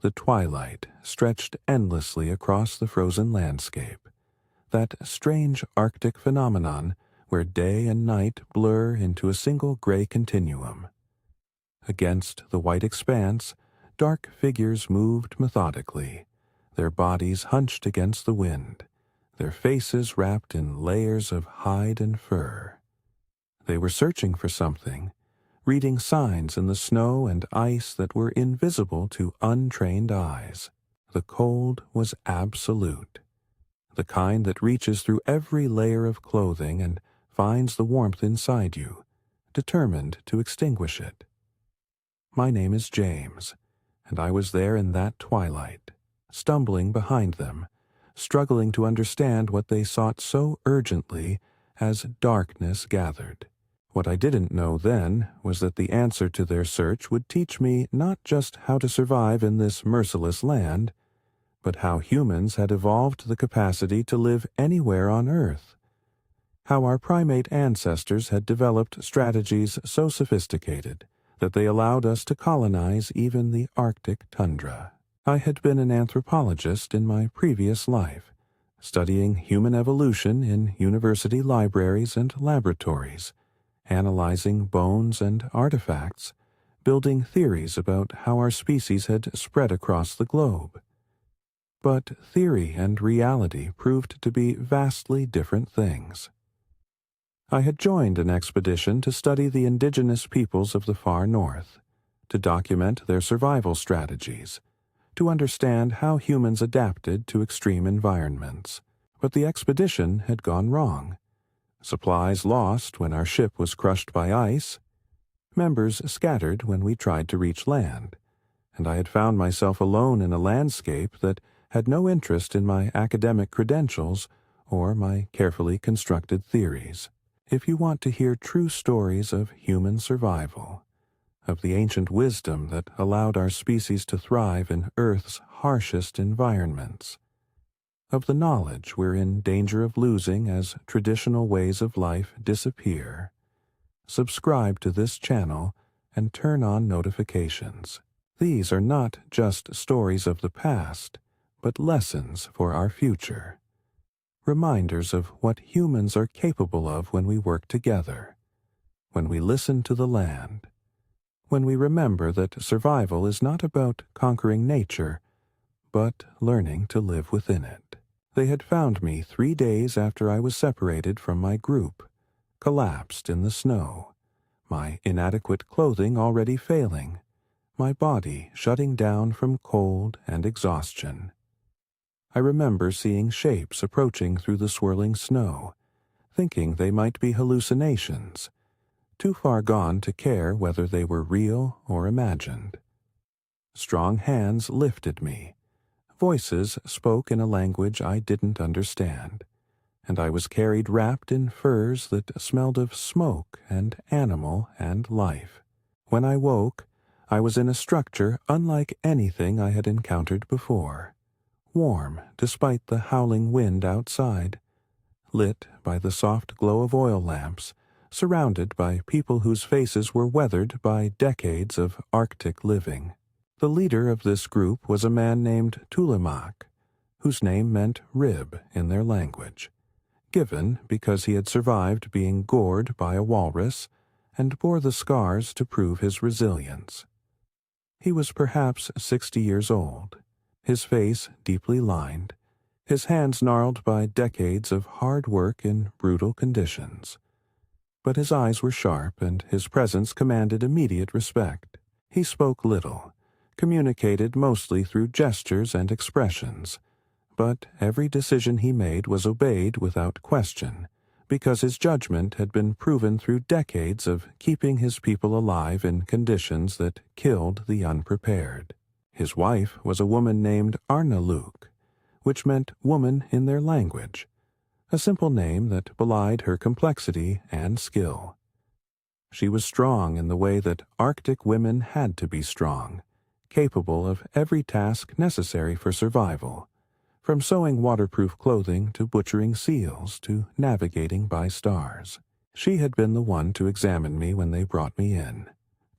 The twilight stretched endlessly across the frozen landscape, that strange Arctic phenomenon where day and night blur into a single gray continuum. Against the white expanse, dark figures moved methodically, their bodies hunched against the wind, their faces wrapped in layers of hide and fur. They were searching for something, reading signs in the snow and ice that were invisible to untrained eyes. The cold was absolute, the kind that reaches through every layer of clothing and finds the warmth inside you, determined to extinguish it. My name is James, and I was there in that twilight, stumbling behind them, struggling to understand what they sought so urgently as darkness gathered. What I didn't know then was that the answer to their search would teach me not just how to survive in this merciless land, but how humans had evolved the capacity to live anywhere on Earth, how our primate ancestors had developed strategies so sophisticated that they allowed us to colonize even the Arctic tundra. I had been an anthropologist in my previous life, studying human evolution in university libraries and laboratories, analyzing bones and artifacts, building theories about how our species had spread across the globe. But theory and reality proved to be vastly different things. I had joined an expedition to study the indigenous peoples of the far north, to document their survival strategies, to understand how humans adapted to extreme environments. But the expedition had gone wrong. Supplies lost when our ship was crushed by ice, members scattered when we tried to reach land, and I had found myself alone in a landscape that had no interest in my academic credentials or my carefully constructed theories. If you want to hear true stories of human survival, of the ancient wisdom that allowed our species to thrive in Earth's harshest environments, of the knowledge we're in danger of losing as traditional ways of life disappear, subscribe to this channel and turn on notifications. These are not just stories of the past, but lessons for our future. Reminders of what humans are capable of when we work together, when we listen to the land, when we remember that survival is not about conquering nature, but learning to live within it. They had found me 3 days after I was separated from my group, collapsed in the snow, my inadequate clothing already failing, my body shutting down from cold and exhaustion. I remember seeing shapes approaching through the swirling snow, thinking they might be hallucinations, too far gone to care whether they were real or imagined. Strong hands lifted me. Voices spoke in a language I didn't understand, and I was carried wrapped in furs that smelled of smoke and animal and life. When I woke, I was in a structure unlike anything I had encountered before, warm despite the howling wind outside, lit by the soft glow of oil lamps, surrounded by people whose faces were weathered by decades of Arctic living. The leader of this group was a man named Tulimak, whose name meant rib in their language, given because he had survived being gored by a walrus and bore the scars to prove his resilience. He was perhaps 60 years old, his face deeply lined, his hands gnarled by decades of hard work in brutal conditions. But his eyes were sharp and his presence commanded immediate respect. He spoke little, communicated mostly through gestures and expressions, but every decision he made was obeyed without question, because his judgment had been proven through decades of keeping his people alive in conditions that killed the unprepared. His wife was a woman named Arnaluk, which meant woman in their language, a simple name that belied her complexity and skill. She was strong in the way that Arctic women had to be strong, capable of every task necessary for survival, from sewing waterproof clothing to butchering seals to navigating by stars. She had been the one to examine me when they brought me in,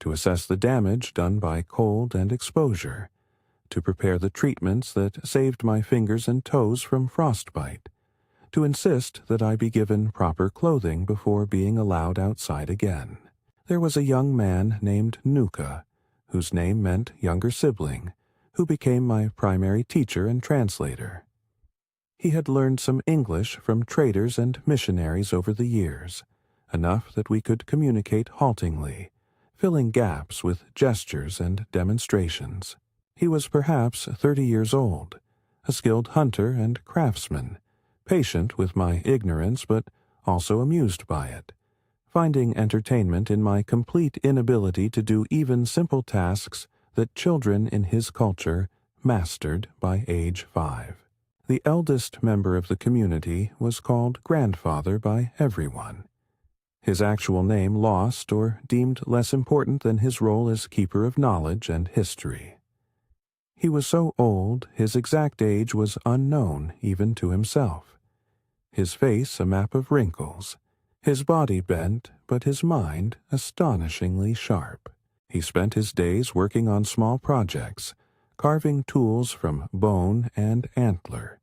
to assess the damage done by cold and exposure, to prepare the treatments that saved my fingers and toes from frostbite, to insist that I be given proper clothing before being allowed outside again. There was a young man named Nuka, whose name meant younger sibling, who became my primary teacher and translator. He had learned some English from traders and missionaries over the years, enough that we could communicate haltingly, filling gaps with gestures and demonstrations. He was perhaps 30 years old, a skilled hunter and craftsman, patient with my ignorance but also amused by it, finding entertainment in my complete inability to do even simple tasks that children in his culture mastered by age 5. The eldest member of the community was called grandfather by everyone, his actual name lost or deemed less important than his role as keeper of knowledge and history. He was so old his exact age was unknown even to himself. His face a map of wrinkles, his body bent, but his mind astonishingly sharp. He spent his days working on small projects, carving tools from bone and antler,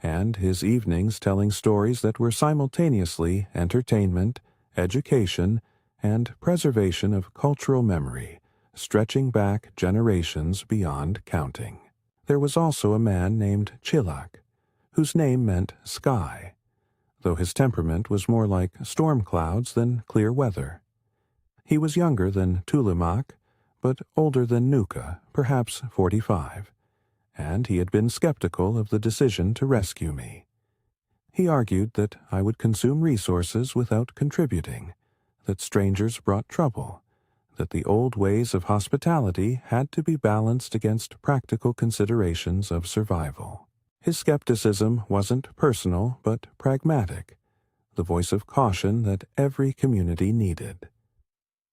and his evenings telling stories that were simultaneously entertainment, education, and preservation of cultural memory, stretching back generations beyond counting. There was also a man named Chilak, whose name meant sky, though his temperament was more like storm clouds than clear weather. He was younger than Tulumak, but older than Nuka, perhaps 45, and he had been skeptical of the decision to rescue me. He argued that I would consume resources without contributing, that strangers brought trouble, that the old ways of hospitality had to be balanced against practical considerations of survival. His skepticism wasn't personal but pragmatic, the voice of caution that every community needed.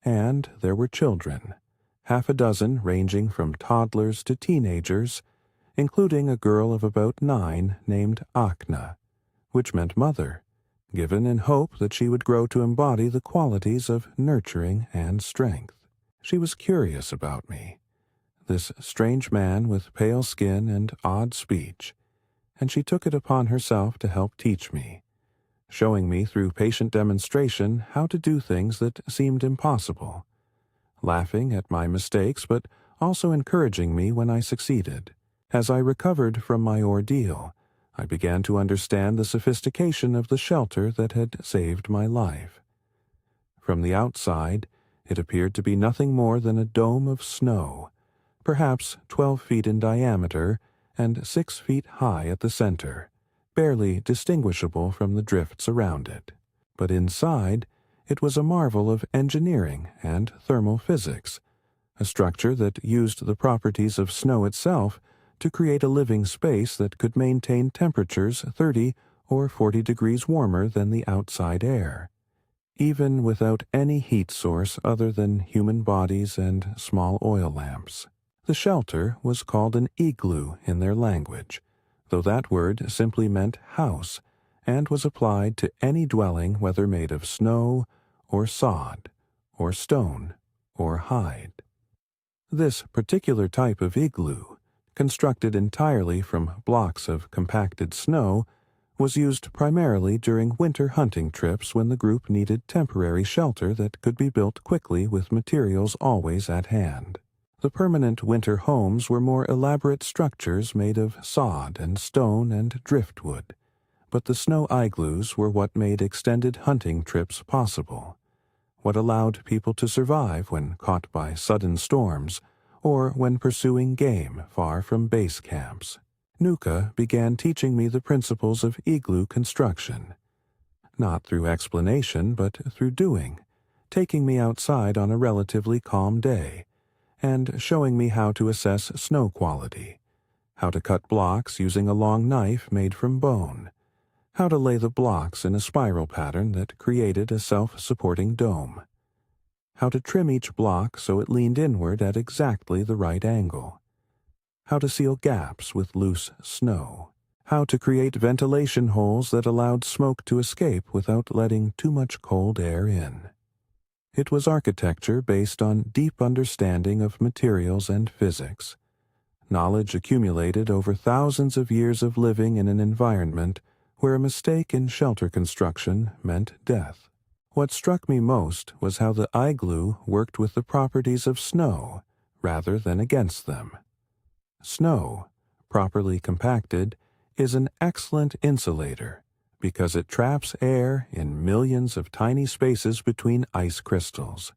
And there were children, half a dozen ranging from toddlers to teenagers, including a girl of about 9 named Akna, which meant mother, given in hope that she would grow to embody the qualities of nurturing and strength. She was curious about me, this strange man with pale skin and odd speech, and she took it upon herself to help teach me, showing me through patient demonstration how to do things that seemed impossible, laughing at my mistakes but also encouraging me when I succeeded. As I recovered from my ordeal, I began to understand the sophistication of the shelter that had saved my life. From the outside, it appeared to be nothing more than a dome of snow, perhaps 12 feet in diameter and 6 feet high at the center, barely distinguishable from the drifts around it. But inside, it was a marvel of engineering and thermal physics, a structure that used the properties of snow itself to create a living space that could maintain temperatures 30 or 40 degrees warmer than the outside air, even without any heat source other than human bodies and small oil lamps. The shelter was called an igloo in their language, though that word simply meant house and was applied to any dwelling whether made of snow or sod or stone or hide. This particular type of igloo, constructed entirely from blocks of compacted snow, was used primarily during winter hunting trips when the group needed temporary shelter that could be built quickly with materials always at hand. The permanent winter homes were more elaborate structures made of sod and stone and driftwood, but the snow igloos were what made extended hunting trips possible, what allowed people to survive when caught by sudden storms or when pursuing game far from base camps. Nuka began teaching me the principles of igloo construction, not through explanation but through doing, taking me outside on a relatively calm day, and showing me how to assess snow quality, how to cut blocks using a long knife made from bone, how to lay the blocks in a spiral pattern that created a self-supporting dome, how to trim each block so it leaned inward at exactly the right angle, how to seal gaps with loose snow, how to create ventilation holes that allowed smoke to escape without letting too much cold air in. It was architecture based on deep understanding of materials and physics, knowledge accumulated over thousands of years of living in an environment where a mistake in shelter construction meant death. What struck me most was how the igloo worked with the properties of snow rather than against them. Snow, properly compacted, is an excellent insulator because it traps air in millions of tiny spaces between ice crystals.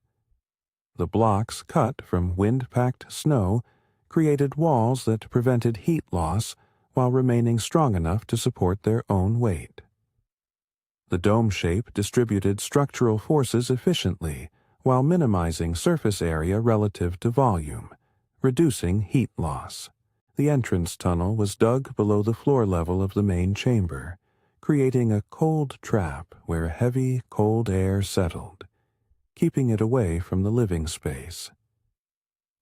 The blocks cut from wind-packed snow created walls that prevented heat loss while remaining strong enough to support their own weight. The dome shape distributed structural forces efficiently while minimizing surface area relative to volume, reducing heat loss. The entrance tunnel was dug below the floor level of the main chamber, creating a cold trap where heavy, cold air settled, keeping it away from the living space.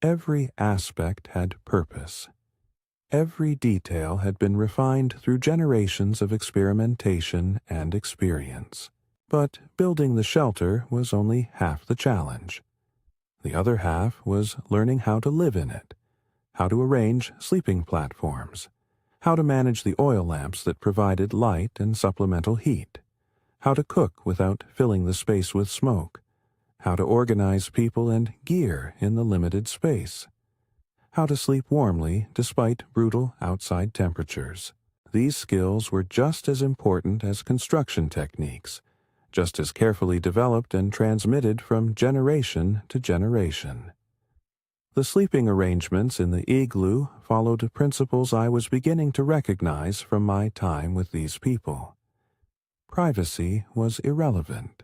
Every aspect had purpose. Every detail had been refined through generations of experimentation and experience. But building the shelter was only half the challenge. The other half was learning how to live in it, how to arrange sleeping platforms, how to manage the oil lamps that provided light and supplemental heat, how to cook without filling the space with smoke, how to organize people and gear in the limited space, how to sleep warmly despite brutal outside temperatures. These skills were just as important as construction techniques, just as carefully developed and transmitted from generation to generation. The sleeping arrangements in the igloo followed principles I was beginning to recognize from my time with these people. Privacy was irrelevant,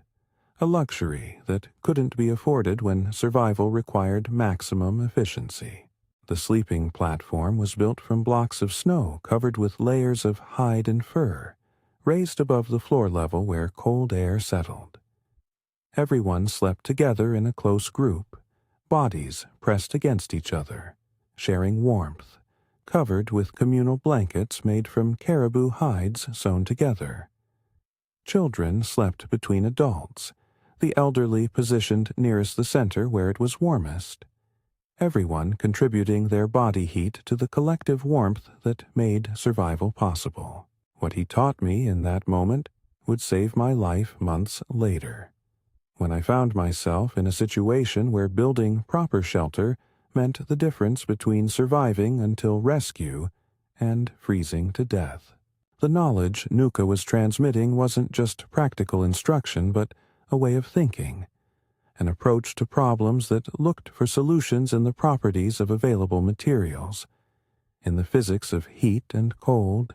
a luxury that couldn't be afforded when survival required maximum efficiency. The sleeping platform was built from blocks of snow covered with layers of hide and fur, raised above the floor level where cold air settled. Everyone slept together in a close group, bodies pressed against each other, sharing warmth, covered with communal blankets made from caribou hides sewn together. Children slept between adults, the elderly positioned nearest the center where it was warmest, everyone contributing their body heat to the collective warmth that made survival possible. What he taught me in that moment would save my life months later, when I found myself in a situation where building proper shelter meant the difference between surviving until rescue and freezing to death. The knowledge Nuka was transmitting wasn't just practical instruction, but a way of thinking, an approach to problems that looked for solutions in the properties of available materials, in the physics of heat and cold,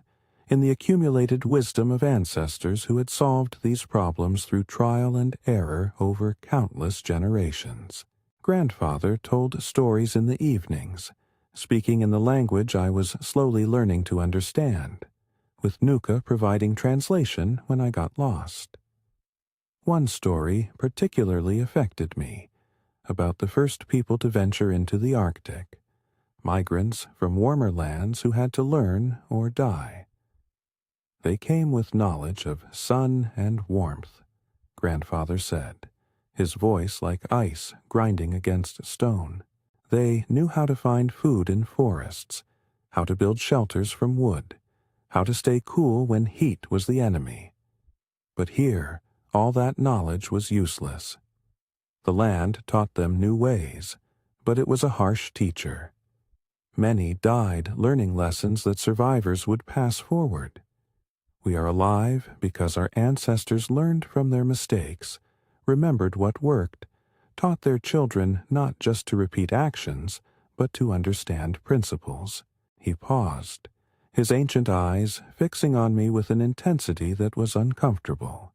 in the accumulated wisdom of ancestors who had solved these problems through trial and error over countless generations. Grandfather told stories in the evenings, speaking in the language I was slowly learning to understand, with Nuka providing translation when I got lost. One story particularly affected me, about the first people to venture into the Arctic, migrants from warmer lands who had to learn or die. They came with knowledge of sun and warmth, Grandfather said, his voice like ice grinding against stone. They knew how to find food in forests, how to build shelters from wood, how to stay cool when heat was the enemy. But here, all that knowledge was useless. The land taught them new ways, but it was a harsh teacher. Many died learning lessons that survivors would pass forward. We are alive because our ancestors learned from their mistakes, remembered what worked, taught their children not just to repeat actions, but to understand principles. He paused, his ancient eyes fixing on me with an intensity that was uncomfortable.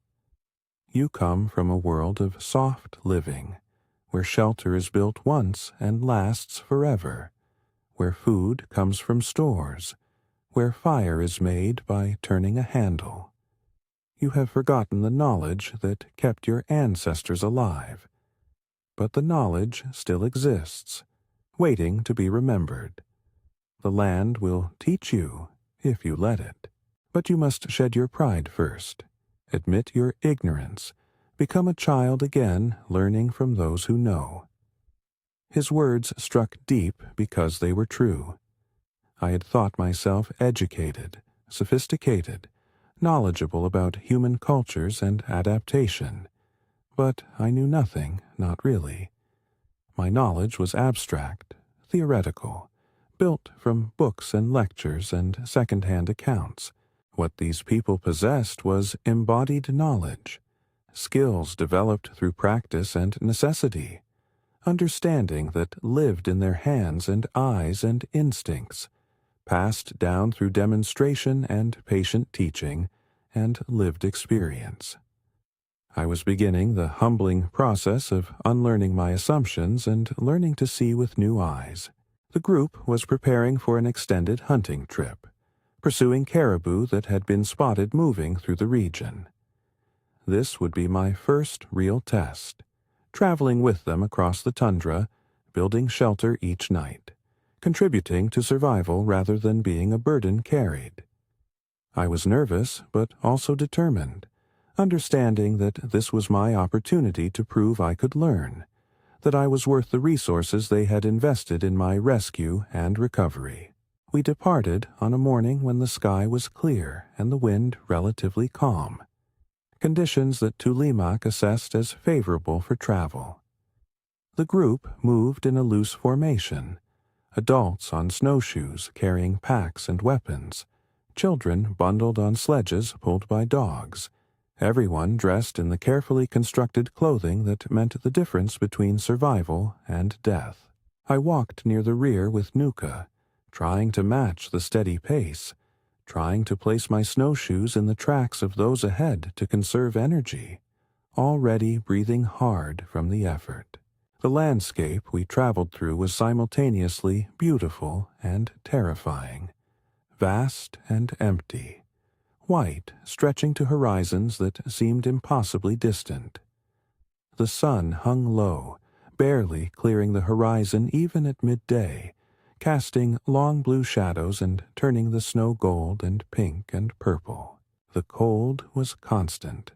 You come from a world of soft living, where shelter is built once and lasts forever, where food comes from stores, where fire is made by turning a handle. You have forgotten the knowledge that kept your ancestors alive. But the knowledge still exists, waiting to be remembered. The land will teach you, if you let it. But you must shed your pride first. Admit your ignorance. Become a child again, learning from those who know. His words struck deep because they were true. I had thought myself educated, sophisticated, knowledgeable about human cultures and adaptation, but I knew nothing, not really. My knowledge was abstract, theoretical, built from books and lectures and second-hand accounts. What these people possessed was embodied knowledge, skills developed through practice and necessity, understanding that lived in their hands and eyes and instincts, passed down through demonstration and patient teaching and lived experience. I was beginning the humbling process of unlearning my assumptions and learning to see with new eyes. The group was preparing for an extended hunting trip, pursuing caribou that had been spotted moving through the region. This would be my first real test, traveling with them across the tundra, building shelter each night, contributing to survival rather than being a burden carried. I was nervous, but also determined, understanding that this was my opportunity to prove I could learn, that I was worth the resources they had invested in my rescue and recovery. We departed on a morning when the sky was clear and the wind relatively calm, conditions that Tulimak assessed as favorable for travel. The group moved in a loose formation, adults on snowshoes carrying packs and weapons, children bundled on sledges pulled by dogs, everyone dressed in the carefully constructed clothing that meant the difference between survival and death. I walked near the rear with Nuka, trying to match the steady pace, trying to place my snowshoes in the tracks of those ahead to conserve energy, already breathing hard from the effort. The landscape we traveled through was simultaneously beautiful and terrifying, vast and empty, white stretching to horizons that seemed impossibly distant. The sun hung low, barely clearing the horizon even at midday, casting long blue shadows and turning the snow gold and pink and purple. The cold was constant.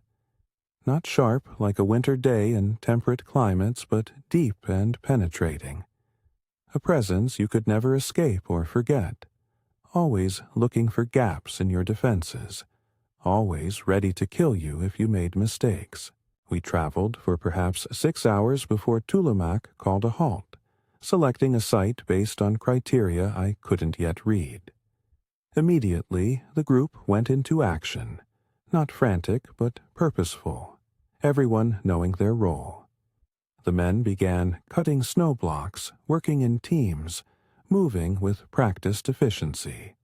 Not sharp like a winter day in temperate climates, but deep and penetrating. A presence you could never escape or forget, always looking for gaps in your defenses, always ready to kill you if you made mistakes. We traveled for perhaps 6 hours before Tulimak called a halt, selecting a site based on criteria I couldn't yet read. Immediately, the group went into action, not frantic but purposeful, everyone knowing their role. The men began cutting snow blocks, working in teams, moving with practiced efficiency.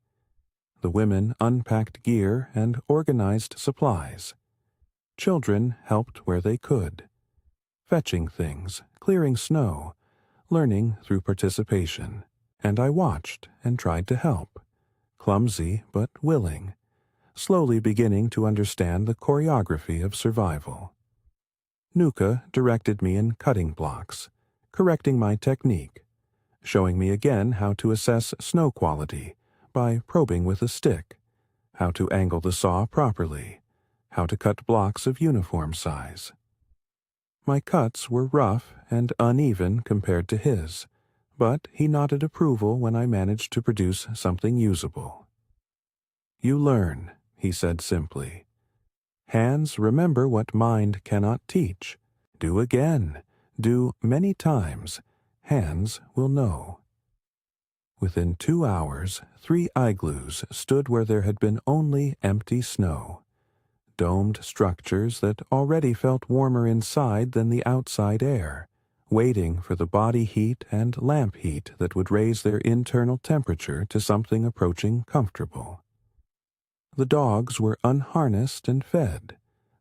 The women unpacked gear and organized supplies. Children helped where they could, fetching things, clearing snow, learning through participation. And I watched and tried to help, clumsy but willing, slowly beginning to understand the choreography of survival. Nuka directed me in cutting blocks, correcting my technique, showing me again how to assess snow quality by probing with a stick, how to angle the saw properly, how to cut blocks of uniform size. My cuts were rough and uneven compared to his, but he nodded approval when I managed to produce something usable. "You learn," he said simply. "Hands remember what mind cannot teach. Do again. Do many times. Hands will know." Within 2 hours, 3 igloos stood where there had been only empty snow. Domed structures that already felt warmer inside than the outside air, waiting for the body heat and lamp heat that would raise their internal temperature to something approaching comfortable. The dogs were unharnessed and fed,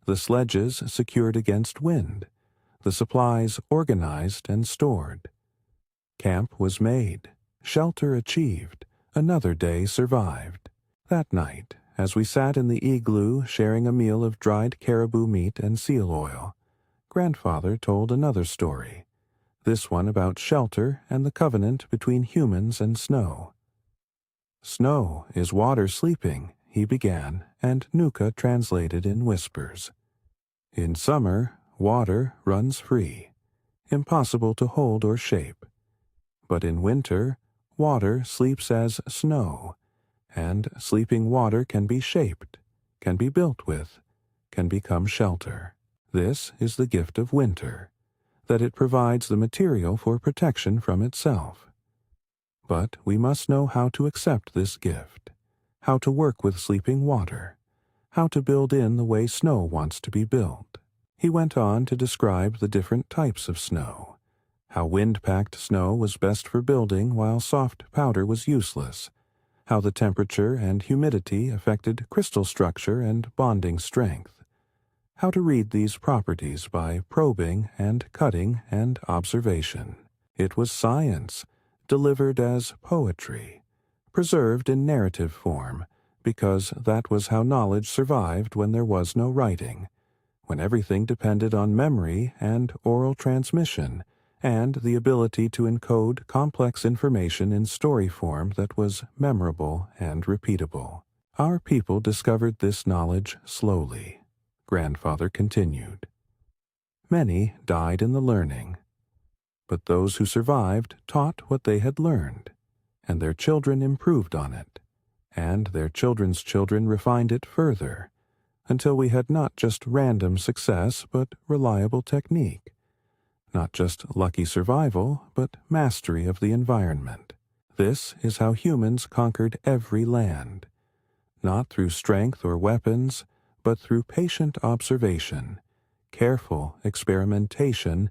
the sledges secured against wind, the supplies organized and stored. Camp was made, shelter achieved, another day survived. That night, as we sat in the igloo sharing a meal of dried caribou meat and seal oil, Grandfather told another story, this one about shelter and the covenant between humans and snow. "Snow is water sleeping," he began, and Nuka translated in whispers. "In summer, water runs free, impossible to hold or shape. But in winter, water sleeps as snow, and sleeping water can be shaped, can be built with, can become shelter. This is the gift of winter, that it provides the material for protection from itself. But we must know how to accept this gift, how to work with sleeping water, how to build in the way snow wants to be built. He went on to describe the different types of snow, how wind-packed snow was best for building while soft powder was useless, how the temperature and humidity affected crystal structure and bonding strength, how to read these properties by probing and cutting and observation. It was science, delivered as poetry, preserved in narrative form, because that was how knowledge survived when there was no writing, when everything depended on memory and oral transmission, and the ability to encode complex information in story form that was memorable and repeatable. Our people discovered this knowledge slowly. Grandfather continued. Many died in the learning, but those who survived taught what they had learned, and their children improved on it, and their children's children refined it further, until we had not just random success but reliable technique, not just lucky survival but mastery of the environment. This is how humans conquered every land, not through strength or weapons, but through patient observation, careful experimentation,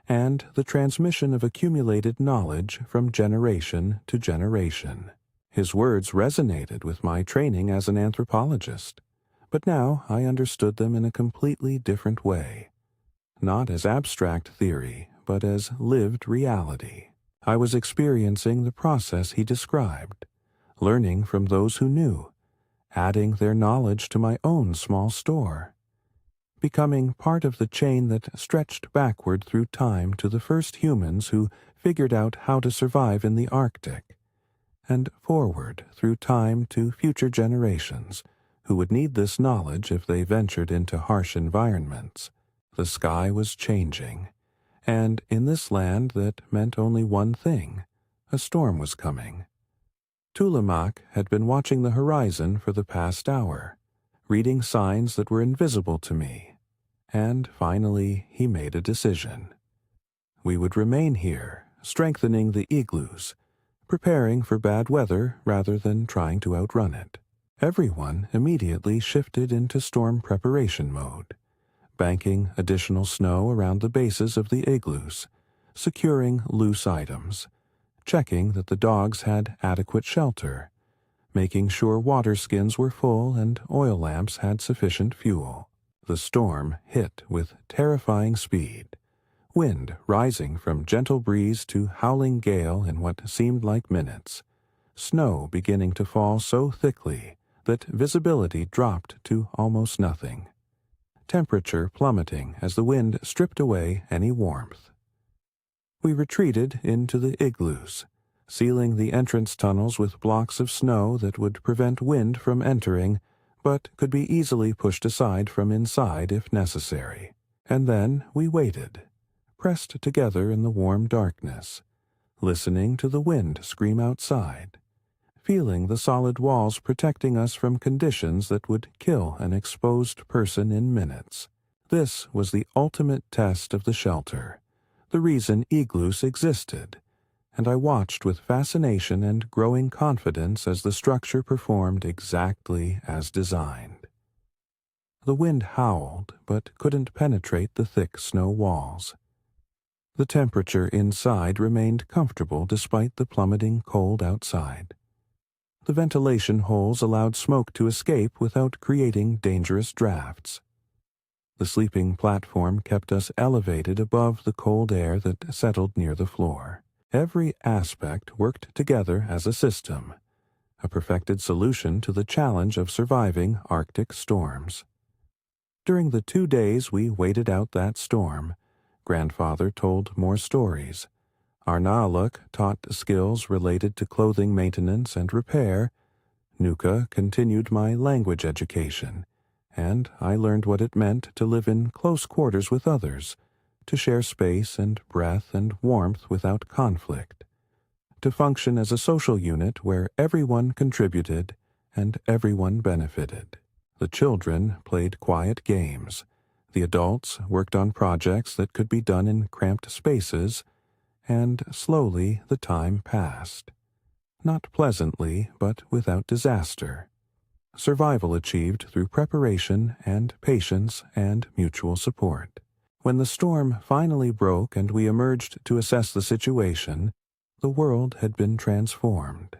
and the transmission of accumulated knowledge from generation to generation. His words resonated with my training as an anthropologist, but now I understood them in a completely different way. Not as abstract theory, but as lived reality. I was experiencing the process he described, learning from those who knew, adding their knowledge to my own small store, becoming part of the chain that stretched backward through time to the first humans who figured out how to survive in the Arctic, and forward through time to future generations who would need this knowledge if they ventured into harsh environments. The sky was changing, and in this land that meant only one thing, a storm was coming. Tulimak had been watching the horizon for the past hour, reading signs that were invisible to me, and finally he made a decision. We would remain here, strengthening the igloos, preparing for bad weather rather than trying to outrun it. Everyone immediately shifted into storm preparation mode, banking additional snow around the bases of the igloos, securing loose items, checking that the dogs had adequate shelter, making sure water skins were full and oil lamps had sufficient fuel. The storm hit with terrifying speed, wind rising from gentle breeze to howling gale in what seemed like minutes, snow beginning to fall so thickly that visibility dropped to almost nothing, temperature plummeting as the wind stripped away any warmth. We retreated into the igloos, sealing the entrance tunnels with blocks of snow that would prevent wind from entering, but could be easily pushed aside from inside if necessary. And then we waited, pressed together in the warm darkness, listening to the wind scream outside, feeling the solid walls protecting us from conditions that would kill an exposed person in minutes. This was the ultimate test of the shelter, the reason igloos existed, and I watched with fascination and growing confidence as the structure performed exactly as designed. The wind howled, but couldn't penetrate the thick snow walls. The temperature inside remained comfortable despite the plummeting cold outside. The ventilation holes allowed smoke to escape without creating dangerous drafts. The sleeping platform kept us elevated above the cold air that settled near the floor. Every aspect worked together as a system, a perfected solution to the challenge of surviving Arctic storms. During the 2 days we waited out that storm, Grandfather told more stories. Arnaaluk taught skills related to clothing maintenance and repair. Nuka continued my language education, and I learned what it meant to live in close quarters with others, to share space and breath and warmth without conflict. to function as a social unit where everyone contributed and everyone benefited. The children played quiet games. The adults worked on projects that could be done in cramped spaces, and slowly the time passed. Not pleasantly, but without disaster. Survival achieved through preparation and patience and mutual support. When the storm finally broke and we emerged to assess the situation, the world had been transformed.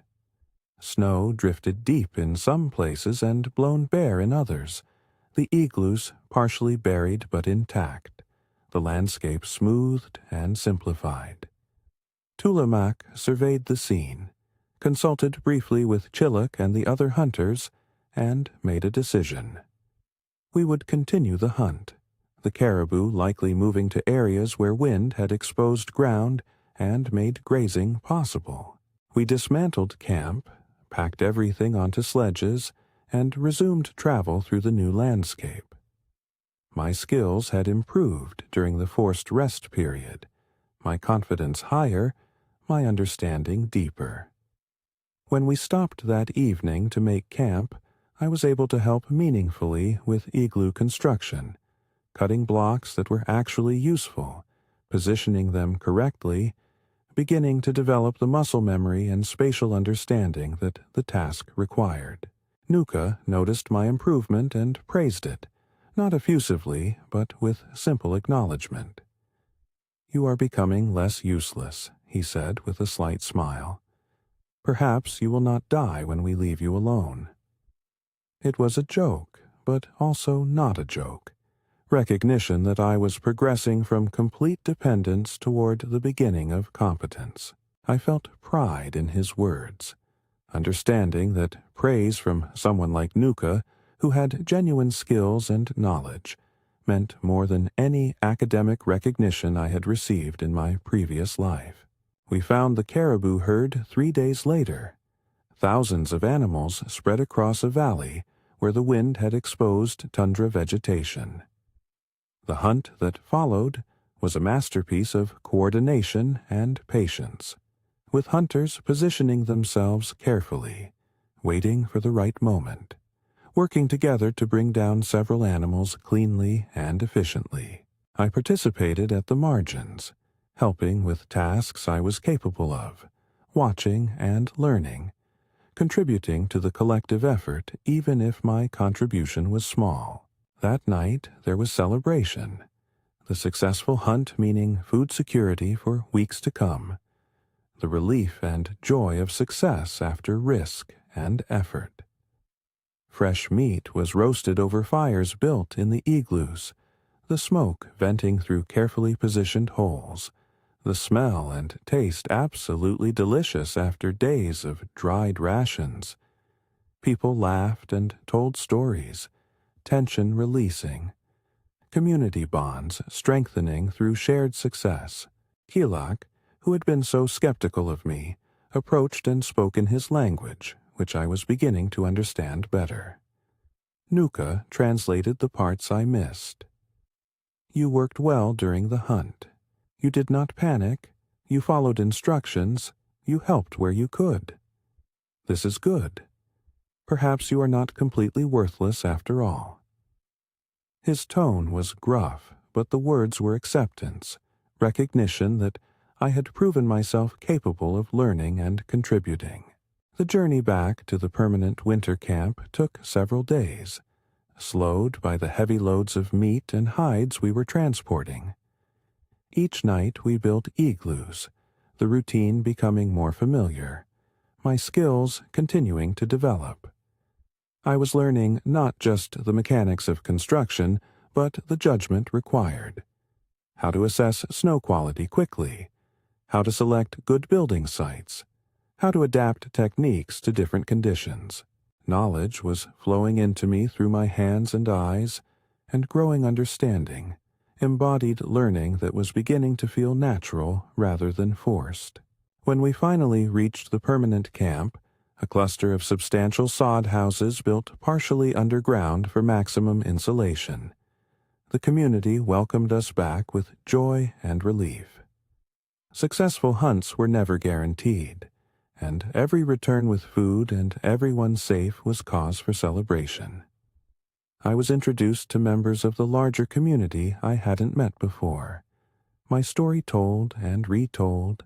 Snow drifted deep in some places and blown bare in others, the igloos partially buried but intact, the landscape smoothed and simplified. Tullamak surveyed the scene, consulted briefly with Chillik and the other hunters, and made a decision. We would continue the hunt, the caribou likely moving to areas where wind had exposed ground and made grazing possible. We dismantled camp, packed everything onto sledges, and resumed travel through the new landscape. My skills had improved during the forced rest period, my confidence higher, my understanding deeper. When we stopped that evening to make camp, I was able to help meaningfully with igloo construction, cutting blocks that were actually useful, positioning them correctly, beginning to develop the muscle memory and spatial understanding that the task required. Nuka noticed my improvement and praised it, not effusively, but with simple acknowledgement. "You are becoming less useless," he said with a slight smile. "Perhaps you will not die when we leave you alone." It was a joke, but also not a joke. Recognition that I was progressing from complete dependence toward the beginning of competence. I felt pride in his words, understanding that praise from someone like Nuka, who had genuine skills and knowledge, meant more than any academic recognition I had received in my previous life. We found the caribou herd 3 days later. Thousands of animals spread across a valley where the wind had exposed tundra vegetation. The hunt that followed was a masterpiece of coordination and patience, with hunters positioning themselves carefully, waiting for the right moment, working together to bring down several animals cleanly and efficiently. I participated at the margins, helping with tasks I was capable of, watching and learning, contributing to the collective effort even if my contribution was small. That night there was celebration, the successful hunt meaning food security for weeks to come, the relief and joy of success after risk and effort. Fresh meat was roasted over fires built in the igloos, the smoke venting through carefully positioned holes, the smell and taste absolutely delicious after days of dried rations. People laughed and told stories, tension releasing, community bonds strengthening through shared success. Kilak, who had been so skeptical of me, approached and spoke in his language, which I was beginning to understand better. Nuka translated the parts I missed. "You worked well during the hunt. You did not panic. You followed instructions. You helped where you could. This is good. Perhaps you are not completely worthless after all." His tone was gruff, but the words were acceptance, recognition that I had proven myself capable of learning and contributing. The journey back to the permanent winter camp took several days, slowed by the heavy loads of meat and hides we were transporting. Each night we built igloos, the routine becoming more familiar, my skills continuing to develop. I was learning not just the mechanics of construction, but the judgment required. How to assess snow quality quickly, how to select good building sites, how to adapt techniques to different conditions. Knowledge was flowing into me through my hands and eyes, and growing understanding, embodied learning that was beginning to feel natural rather than forced. When we finally reached the permanent camp, a cluster of substantial sod houses built partially underground for maximum insulation, the community welcomed us back with joy and relief. Successful hunts were never guaranteed, and every return with food and everyone safe was cause for celebration. I was introduced to members of the larger community I hadn't met before. My story told and retold,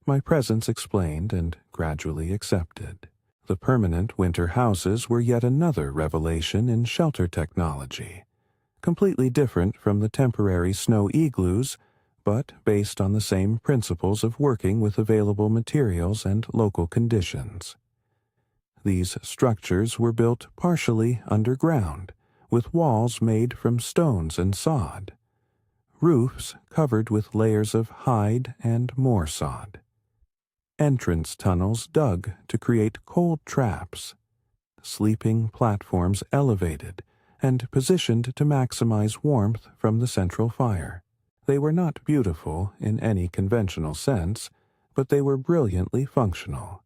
my presence explained and gradually accepted. The permanent winter houses were yet another revelation in shelter technology, completely different from the temporary snow igloos, but based on the same principles of working with available materials and local conditions. These structures were built partially underground, with walls made from stones and sod, roofs covered with layers of hide and more sod, entrance tunnels dug to create cold traps, sleeping platforms elevated and positioned to maximize warmth from the central fire. They were not beautiful in any conventional sense, but they were brilliantly functional,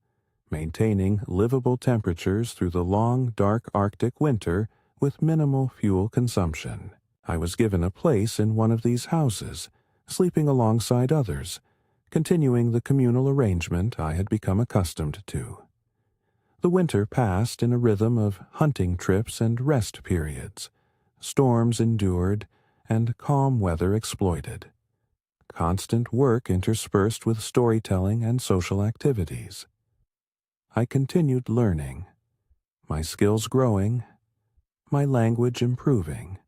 maintaining livable temperatures through the long, dark Arctic winter with minimal fuel consumption. I was given a place in one of these houses, sleeping alongside others, continuing the communal arrangement I had become accustomed to. The winter passed in a rhythm of hunting trips and rest periods, storms endured, and calm weather exploited. Constant work interspersed with storytelling and social activities. I continued learning, my skills growing, my language improving,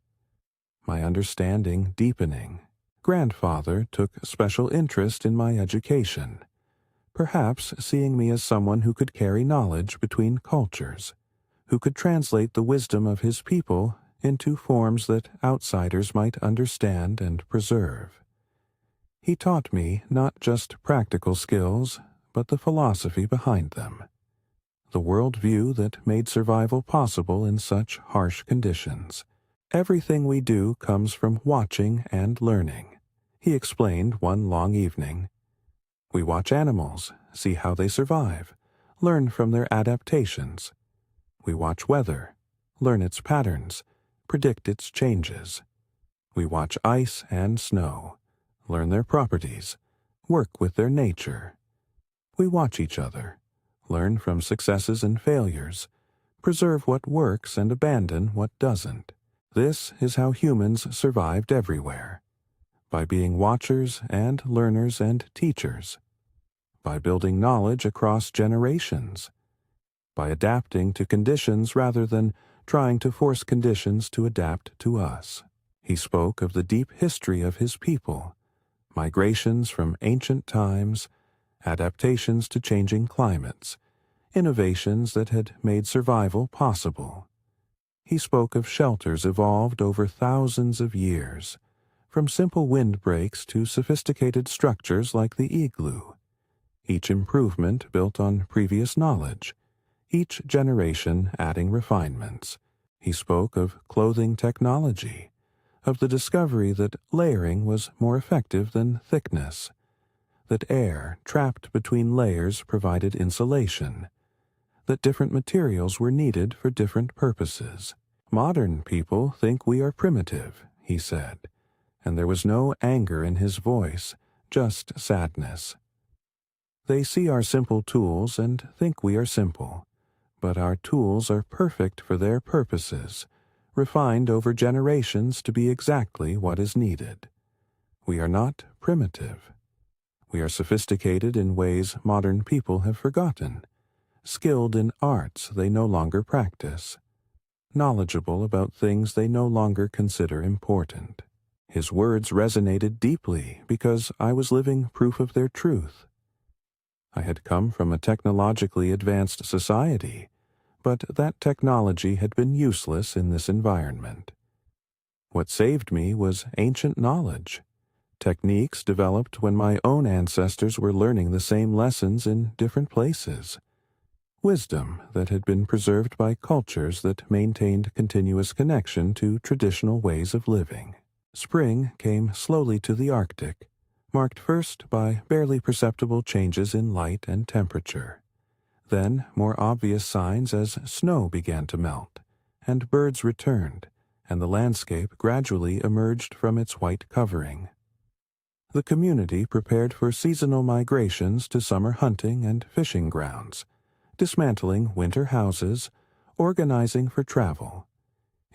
my understanding deepening. Grandfather took special interest in my education, perhaps seeing me as someone who could carry knowledge between cultures, who could translate the wisdom of his people into forms that outsiders might understand and preserve. He taught me not just practical skills, but the philosophy behind them, the worldview that made survival possible in such harsh conditions. Everything we do comes from watching and learning, he explained one long evening. We watch animals, see how they survive, learn from their adaptations. We watch weather, learn its patterns, predict its changes. We watch ice and snow, learn their properties, work with their nature. We watch each other, learn from successes and failures, preserve what works and abandon what doesn't. This is how humans survived everywhere, by being watchers and learners and teachers, by building knowledge across generations, by adapting to conditions rather than trying to force conditions to adapt to us. He spoke of the deep history of his people, migrations from ancient times, adaptations to changing climates, innovations that had made survival possible. He spoke of shelters evolved over thousands of years, from simple windbreaks to sophisticated structures like the igloo, each improvement built on previous knowledge, each generation adding refinements. He spoke of clothing technology, of the discovery that layering was more effective than thickness, that air trapped between layers provided insulation, that different materials were needed for different purposes. Modern people think we are primitive, he said, and there was no anger in his voice, just sadness. They see our simple tools and think we are simple, but our tools are perfect for their purposes, refined over generations to be exactly what is needed. We are not primitive. We are sophisticated in ways modern people have forgotten, skilled in arts they no longer practice, knowledgeable about things they no longer consider important. His words resonated deeply because I was living proof of their truth. I had come from a technologically advanced society, but that technology had been useless in this environment. What saved me was ancient knowledge, techniques developed when my own ancestors were learning the same lessons in different places, wisdom that had been preserved by cultures that maintained continuous connection to traditional ways of living. Spring came slowly to the Arctic, marked first by barely perceptible changes in light and temperature, then more obvious signs as snow began to melt, and birds returned, and the landscape gradually emerged from its white covering. The community prepared for seasonal migrations to summer hunting and fishing grounds, dismantling winter houses, organizing for travel,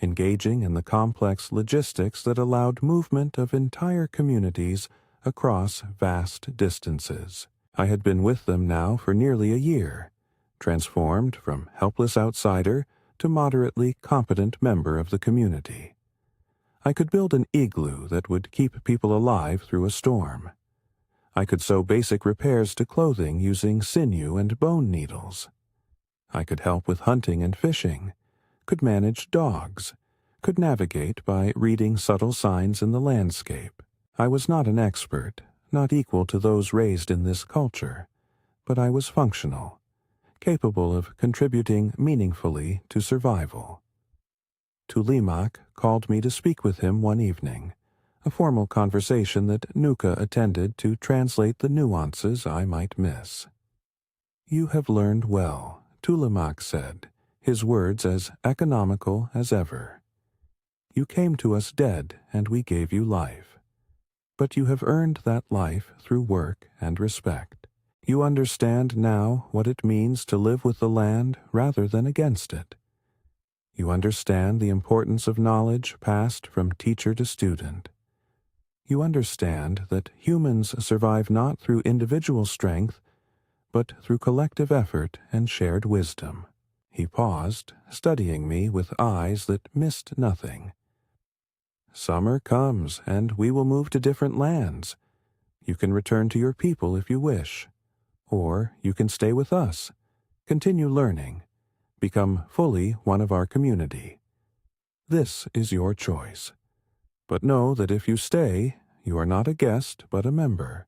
engaging in the complex logistics that allowed movement of entire communities across vast distances. I had been with them now for nearly a year, transformed from helpless outsider to moderately competent member of the community. I could build an igloo that would keep people alive through a storm. I could sew basic repairs to clothing using sinew and bone needles. I could help with hunting and fishing, could manage dogs, could navigate by reading subtle signs in the landscape. I was not an expert, not equal to those raised in this culture, but I was functional, capable of contributing meaningfully to survival. Tulimak called me to speak with him one evening, a formal conversation that Nuka attended to translate the nuances I might miss. "You have learned well," Tulimak said, his words as economical as ever. "You came to us dead, and we gave you life. But you have earned that life through work and respect. You understand now what it means to live with the land rather than against it. You understand the importance of knowledge passed from teacher to student. You understand that humans survive not through individual strength, but through collective effort and shared wisdom." He paused, studying me with eyes that missed nothing. "Summer comes, and we will move to different lands. You can return to your people if you wish. Or you can stay with us, continue learning, become fully one of our community. This is your choice. But know that if you stay, you are not a guest but a member,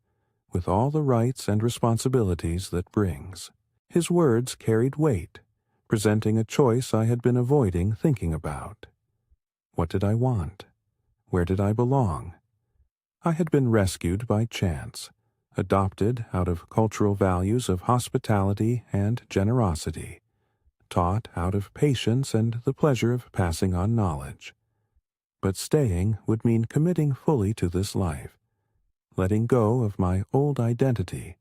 with all the rights and responsibilities that brings." His words carried weight, presenting a choice I had been avoiding thinking about. What did I want? Where did I belong? I had been rescued by chance, adopted out of cultural values of hospitality and generosity, taught out of patience and the pleasure of passing on knowledge. But staying would mean committing fully to this life, letting go of my old identity,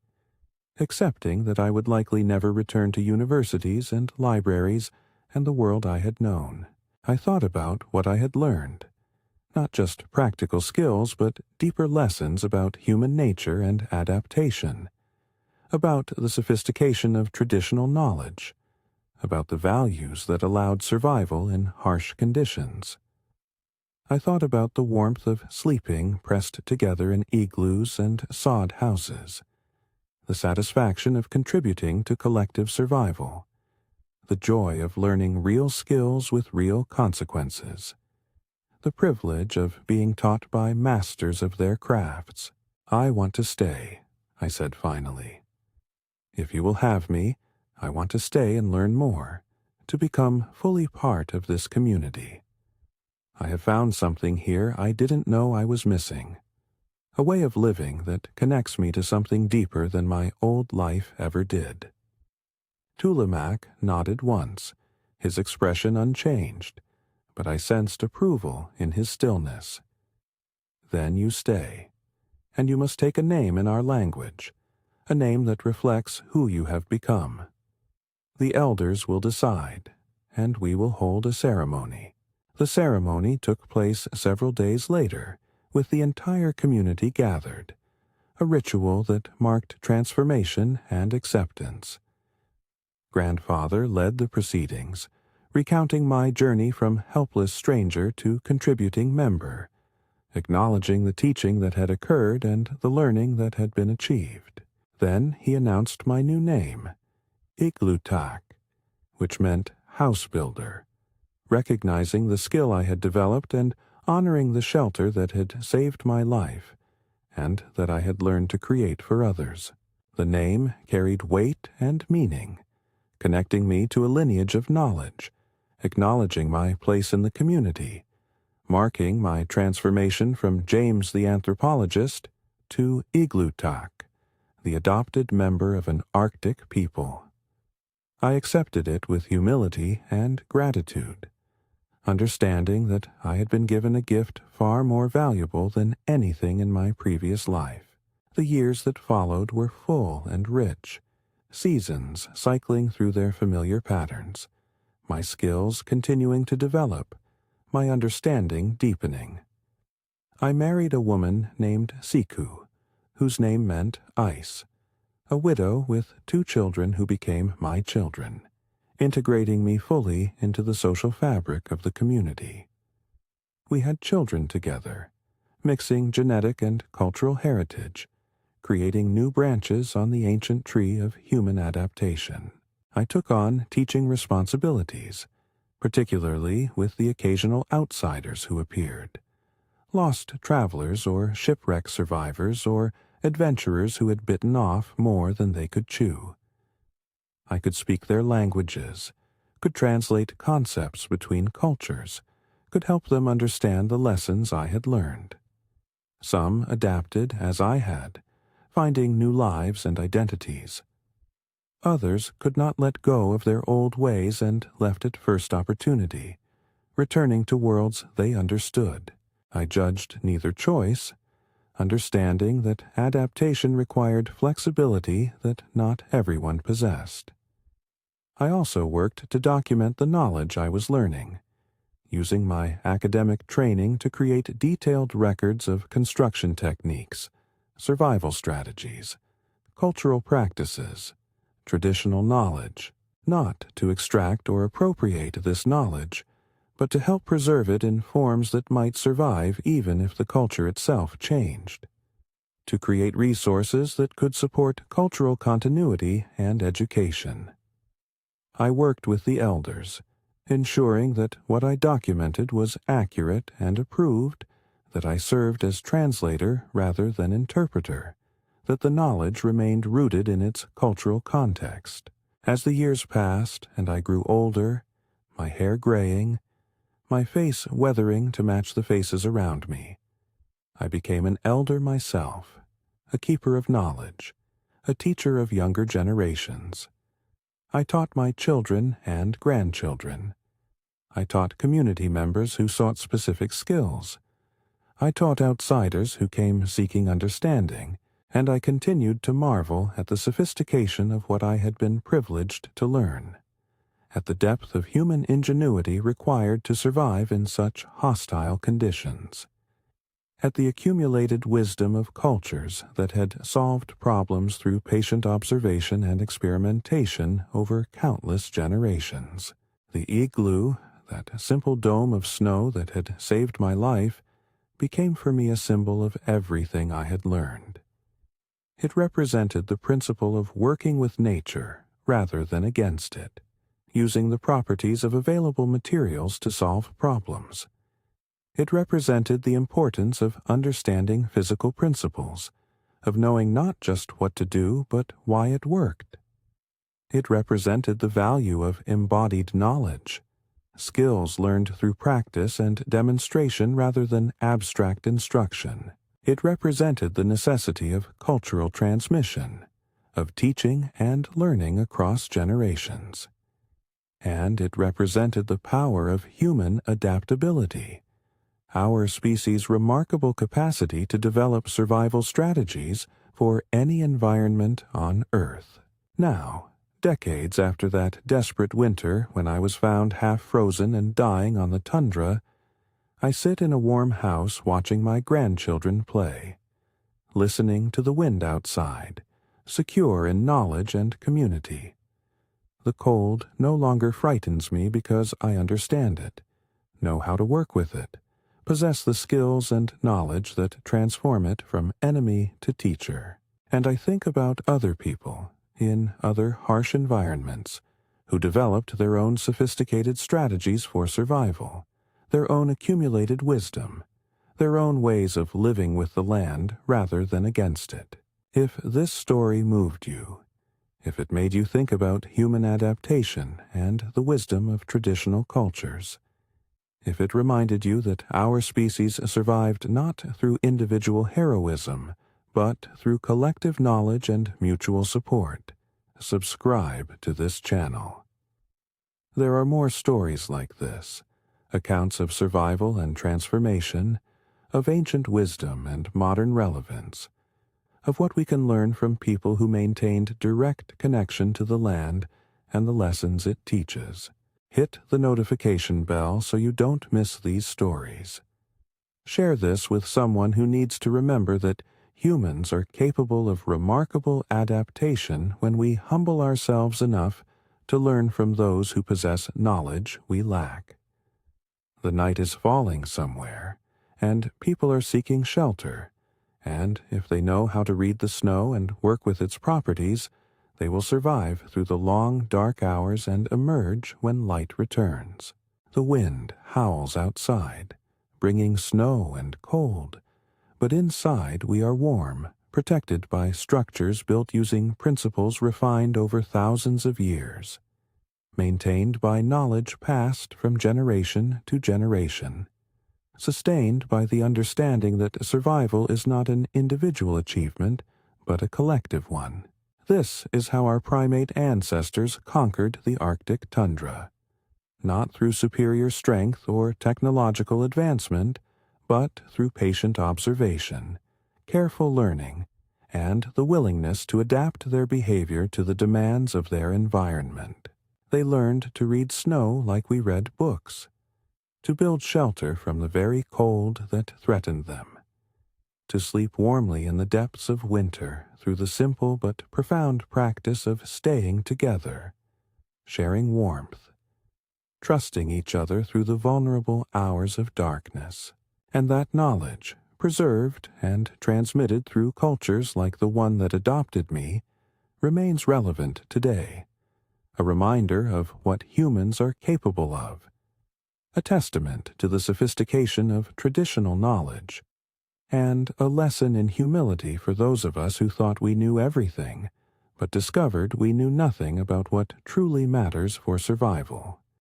accepting that I would likely never return to universities and libraries and the world I had known. I thought about what I had learned, not just practical skills, but deeper lessons about human nature and adaptation, about the sophistication of traditional knowledge, about the values that allowed survival in harsh conditions. I thought about the warmth of sleeping pressed together in igloos and sod houses, the satisfaction of contributing to collective survival, the joy of learning real skills with real consequences, the privilege of being taught by masters of their crafts. "I want to stay," I said finally. "If you will have me, I want to stay and learn more, to become fully part of this community. I have found something here I didn't know I was missing, a way of living that connects me to something deeper than my old life ever did." Tulimak nodded once, his expression unchanged, but I sensed approval in his stillness. "Then you stay, and you must take a name in our language, a name that reflects who you have become. The elders will decide, and we will hold a ceremony." The ceremony took place several days later, with the entire community gathered, a ritual that marked transformation and acceptance. Grandfather led the proceedings, recounting my journey from helpless stranger to contributing member, acknowledging the teaching that had occurred and the learning that had been achieved. Then he announced my new name, Iglutak, which meant house builder, recognizing the skill I had developed and honoring the shelter that had saved my life and that I had learned to create for others. The name carried weight and meaning, connecting me to a lineage of knowledge, acknowledging my place in the community, marking my transformation from James the anthropologist to Iglutak, the adopted member of an Arctic people. I accepted it with humility and gratitude. understanding that I had been given a gift far more valuable than anything in my previous life. The years that followed were full and rich, seasons cycling through their familiar patterns, my skills continuing to develop, my understanding deepening. I married a woman named Siku, whose name meant ice, a widow with 2 children who became my children, integrating me fully into the social fabric of the community. We had children together, mixing genetic and cultural heritage, creating new branches on the ancient tree of human adaptation. I took on teaching responsibilities, particularly with the occasional outsiders who appeared, lost travelers or shipwreck survivors or adventurers who had bitten off more than they could chew. I could speak their languages, could translate concepts between cultures, could help them understand the lessons I had learned. Some adapted as I had, finding new lives and identities. Others could not let go of their old ways and left at first opportunity, returning to worlds they understood. I judged neither choice, understanding that adaptation required flexibility that not everyone possessed. I also worked to document the knowledge I was learning, using my academic training to create detailed records of construction techniques, survival strategies, cultural practices, traditional knowledge, not to extract or appropriate this knowledge, but to help preserve it in forms that might survive even if the culture itself changed, to create resources that could support cultural continuity and education. I worked with the elders, ensuring that what I documented was accurate and approved, that I served as translator rather than interpreter, that the knowledge remained rooted in its cultural context. As the years passed and I grew older, my hair graying, my face weathering to match the faces around me, I became an elder myself, a keeper of knowledge, a teacher of younger generations. I taught my children and grandchildren. I taught community members who sought specific skills. I taught outsiders who came seeking understanding, and I continued to marvel at the sophistication of what I had been privileged to learn, at the depth of human ingenuity required to survive in such hostile conditions, at the accumulated wisdom of cultures that had solved problems through patient observation and experimentation over countless generations. The igloo, that simple dome of snow that had saved my life, became for me a symbol of everything I had learned. It represented the principle of working with nature rather than against it, using the properties of available materials to solve problems. It represented the importance of understanding physical principles, of knowing not just what to do, but why it worked. It represented the value of embodied knowledge, skills learned through practice and demonstration rather than abstract instruction. It represented the necessity of cultural transmission, of teaching and learning across generations. And it represented the power of human adaptability, our species' remarkable capacity to develop survival strategies for any environment on Earth. Now, decades after that desperate winter when I was found half frozen and dying on the tundra, I sit in a warm house watching my grandchildren play, listening to the wind outside, secure in knowledge and community. The cold no longer frightens me because I understand it, know how to work with it, possess the skills and knowledge that transform it from enemy to teacher. And I think about other people in other harsh environments who developed their own sophisticated strategies for survival, their own accumulated wisdom, their own ways of living with the land rather than against it. If this story moved you, if it made you think about human adaptation and the wisdom of traditional cultures, if it reminded you that our species survived not through individual heroism, but through collective knowledge and mutual support, subscribe to this channel. There are more stories like this, accounts of survival and transformation, of ancient wisdom and modern relevance, of what we can learn from people who maintained direct connection to the land and the lessons it teaches. Hit the notification bell so you don't miss these stories. Share this with someone who needs to remember that humans are capable of remarkable adaptation when we humble ourselves enough to learn from those who possess knowledge we lack. The night is falling somewhere, and people are seeking shelter, and if they know how to read the snow and work with its properties, they will survive through the long, dark hours and emerge when light returns. The wind howls outside, bringing snow and cold, but inside we are warm, protected by structures built using principles refined over thousands of years, maintained by knowledge passed from generation to generation, sustained by the understanding that survival is not an individual achievement, but a collective one. This is how our primate ancestors conquered the Arctic tundra, not through superior strength or technological advancement, but through patient observation, careful learning, and the willingness to adapt their behavior to the demands of their environment. They learned to read snow like we read books, to build shelter from the very cold that threatened them, to sleep warmly in the depths of winter through the simple but profound practice of staying together, sharing warmth, trusting each other through the vulnerable hours of darkness. And that knowledge, preserved and transmitted through cultures like the one that adopted me, remains relevant today, a reminder of what humans are capable of, a testament to the sophistication of traditional knowledge, and a lesson in humility for those of us who thought we knew everything, but discovered we knew nothing about what truly matters for survival.